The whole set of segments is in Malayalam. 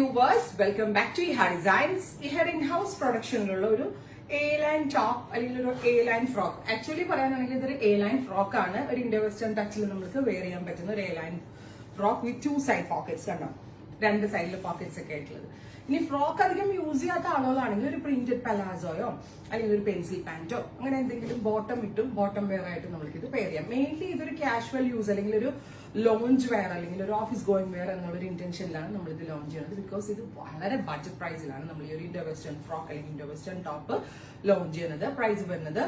viewers, welcome back to Iha Designs. Iha in-house production ഒരു A-line top അല്ലെങ്കിൽ ഒരു A-line frock. Actually പറയാനാണെങ്കിൽ ഇതൊരു A-line frock ആണ്. ഒരു ഇൻഡോ വെസ്റ്റേൺ ടച്ചിൽ നമുക്ക് വെയർ ചെയ്യാൻ പറ്റുന്ന ഒരു A-line frock with two side pockets കണ്ടോ. രണ്ട് സൈഡിലെ പോക്കറ്റ്സ് ഒക്കെ ആയിട്ടുള്ളത്. ഇനി ഫ്രോക്ക് അധികം യൂസ് ചെയ്യാത്ത ആളുകളാണെങ്കിൽ ഒരു പ്രിന്റഡ് പലാസോയോ അല്ലെങ്കിൽ ഒരു പെൻസിൽ പാന്റോ അങ്ങനെ എന്തെങ്കിലും ബോട്ടം ഇട്ടും ബോട്ടം വെയർ ആയിട്ട് നമുക്ക് ഇത് പെയർ ചെയ്യാം. മെയിൻലി ഇതൊരു കാഷ്വൽ യൂസ് അല്ലെങ്കിൽ ഒരു ലോഞ്ച് വെയർ അല്ലെങ്കിൽ ഒരു ഓഫീസ് ഗോയിങ് വെയർ എന്നുള്ളൊരു ഇന്റൻഷനിലാണ് നമ്മൾ ഇത് ലോഞ്ച് ചെയ്യുന്നത്. ബിക്കോസ് ഇത് വളരെ ബഡ്ജറ്റ് പ്രൈസിലാണ് നമ്മൾ ഈ ഒരു ഇൻഡോ വെസ്റ്റേൺ ഫ്രോക്ക് അല്ലെങ്കിൽ ഇൻഡോ വെസ്റ്റേൺ ടോപ്പ് ലോഞ്ച് ചെയ്യുന്നത്. പ്രൈസ് വരുന്നത്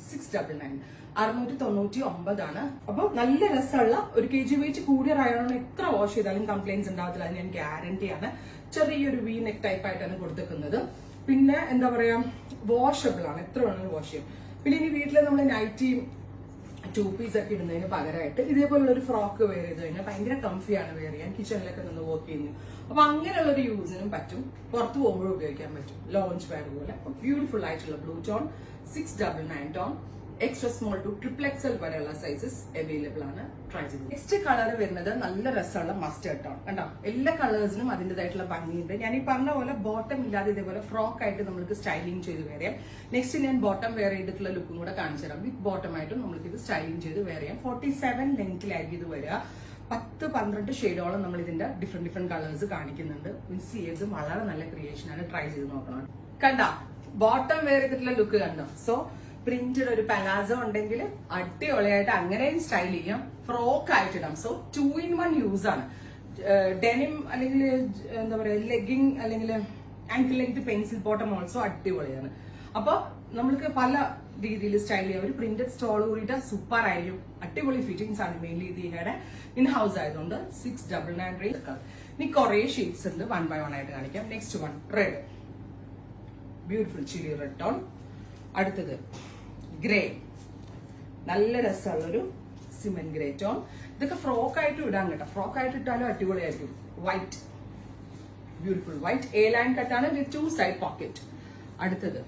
699 699 അപ്പൊ നല്ല രസമുള്ള ഒരു kg വെയിറ്റ് കൂടിയ റയോൺ എത്ര വാഷ് ചെയ്താലും കംപ്ലൈന്റ്സ് ഉണ്ടാവത്തില്ല, അത് ഞാൻ ഗ്യാരണ്ടി ആണ്. ചെറിയൊരു വി നെക്ക് ടൈപ്പ് ആയിട്ടാണ് കൊടുത്തേക്കുന്നത്. പിന്നെ എന്താ പറയാ, വാഷബിൾ ആണ്, എത്ര വേണമെങ്കിലും വാഷ് ചെയ്യും. പിന്നെ ഇനി വീട്ടിൽ നമ്മൾ നൈറ്റിയും ടൂ പീസ് ഒക്കെ ഇടുന്നതിന് പകരമായിട്ട് ഇതേപോലുള്ള ഒരു ഫ്രോക്ക് വെയർ ചെയ്ത് കഴിഞ്ഞാൽ ഭയങ്കര കംഫിയാണ് വെയർ ചെയ്യാൻ. കിച്ചണിലൊക്കെ നിന്ന് വർക്ക് ചെയ്യുന്നു. അപ്പൊ അങ്ങനെയുള്ള ഒരു യൂസിനും പറ്റും, പുറത്ത് പോകുമ്പോഴും ഉപയോഗിക്കാൻ പറ്റും. ലോഞ്ച് വെയർ പോലെ ബ്യൂട്ടിഫുൾ ആയിട്ടുള്ള blue tone 699 tone extra small to XXL വരെയുള്ള സൈസസ് അവൈലബിൾ ആണ്. ട്രൈ ചെയ്ത്. നെക്സ്റ്റ് കളർ വരുന്നത് നല്ല രസമുള്ള മസ്റ്റേർഡ് ടോൺ. കണ്ടോ, എല്ലാ കളേഴ്സിനും അതിൻ്റെതായിട്ടുള്ള ഭംഗിയുണ്ട്. ഞാൻ ഈ പറഞ്ഞ പോലെ ബോട്ടം ഇല്ലാതെ ഇതേപോലെ ഫ്രോക്ക് ആയിട്ട് നമുക്ക് സ്റ്റൈലിംഗ് ചെയ്ത് വെയർ ചെയ്യാം. നെക്സ്റ്റ് ഞാൻ ബോട്ടം വെയർ ചെയ്തിട്ടുള്ള ലുക്കും കൂടെ കാണിച്ചു തരാം. വിത്ത് ബോട്ടം ആയിട്ടും നമുക്ക് ഇത് സ്റ്റൈലിംഗ് ചെയ്ത് വെയർ ചെയ്യാം. 47 ലെങ്ത്തിലായിരിക്കും ഇത് വരിക. 10-12 ഷെയ്ഡോളം നമ്മൾ ഇതിന്റെ ഡിഫറെന്റ് കളേഴ്സ് കാണിക്കുന്നുണ്ട്. മീൻസ് ചെയ്ത് വളരെ നല്ല ക്രിയേഷൻ ആണ്. ട്രൈ ചെയ്ത് നോക്കണം. കണ്ട ബോട്ടം വെയർ ചെയ്തിട്ടുള്ള ലുക്ക് കണ്ടോ. സോ പ്രിന്റഡ് ഒരു പലാസോ ഉണ്ടെങ്കിൽ അടിപൊളിയായിട്ട് അങ്ങനെയും സ്റ്റൈൽ ചെയ്യാം. ഫ്രോക്ക് ആയിട്ടിടാം. സോ 2-in-1 യൂസ് ആണ്. ഡെനിം അല്ലെങ്കിൽ എന്താ പറയാ ലെഗിങ് അല്ലെങ്കിൽ angle length pencil bottom also അടിപൊളിയാണ്. അപ്പൊ നമ്മൾക്ക് പല രീതിയിൽ സ്റ്റൈൽ ചെയ്യാം. ഒരു പ്രിന്റഡ് സ്റ്റോൾ കൂടിയിട്ട് സൂപ്പർ ആയിരിക്കും. അടിപൊളി ഫിറ്റിംഗ്സ് ആണ്. മെയിൻലി ഇതിയുടെ ഇൻ ഹൗസ് ആയതുകൊണ്ട് 699 റേഞ്ച്. ഇനി കുറെ ഷെയ്ഡ്സ് ഉണ്ട്. 1 by 1 ആയിട്ട് കാണിക്കാം. Next one red, beautiful chilli red tone. അടുത്തത് ഗ്രേ, നല്ല രസമുള്ളൊരു സിമന്റ് ഗ്രേ ടോൺ. ഇതൊക്കെ ഫ്രോക്ക് ആയിട്ട് ഇടാൻ കേട്ടോ. ഫ്രോക്ക് ആയിട്ട് ഇട്ടാലും അടിപൊളിയായിരിക്കും. വൈറ്റ്, ബ്യൂട്ടിഫുൾ വൈറ്റ് A-line കട്ടാണ് വിത്ത് 2 സൈഡ് പോക്കറ്റ്. അടുത്തത്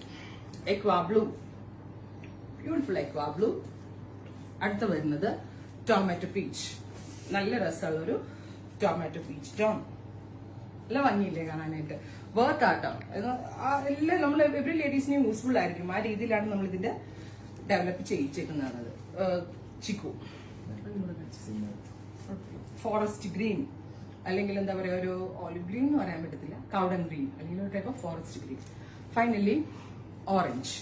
aqua blue, beautiful aqua blue. അടുത്ത വരുന്നത് ടൊമാറ്റോ പീച്ച്, നല്ല രസമുള്ളൊരു ടൊമാറ്റോ പീച്ച് ടോൺ. നല്ല ഭംഗിയില്ലേ കാണാനായിട്ട്. വർത്ത് ആട്ടോ. എല്ലാം നമ്മൾ എവറി ലേഡീസിനും യൂസ്ഫുൾ ആയിരിക്കും. ആ രീതിയിലാണ് നമ്മൾ ഇതിന്റെ ഡെവലപ്പ് ചെയ്യിച്ചേക്കുന്നതാണ്. ചിക്കു, ഫോറസ്റ്റ് ഗ്രീൻ അല്ലെങ്കിൽ എന്താ പറയാ ഒരു ഓലിവ് ഗ്രീൻ എന്ന് പറയാൻ പറ്റത്തില്ല, കൗഡൻ ഗ്രീൻ അല്ലെങ്കിൽ ഒരു type of forest green. Finally orange.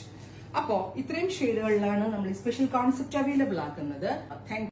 അപ്പോ ഇത്രയും ഷെയ്ഡുകളിലാണ് നമ്മൾ സ്പെഷ്യൽ കോൺസെപ്റ്റ് അവൈലബിൾ ആക്കുന്നത്. താങ്ക്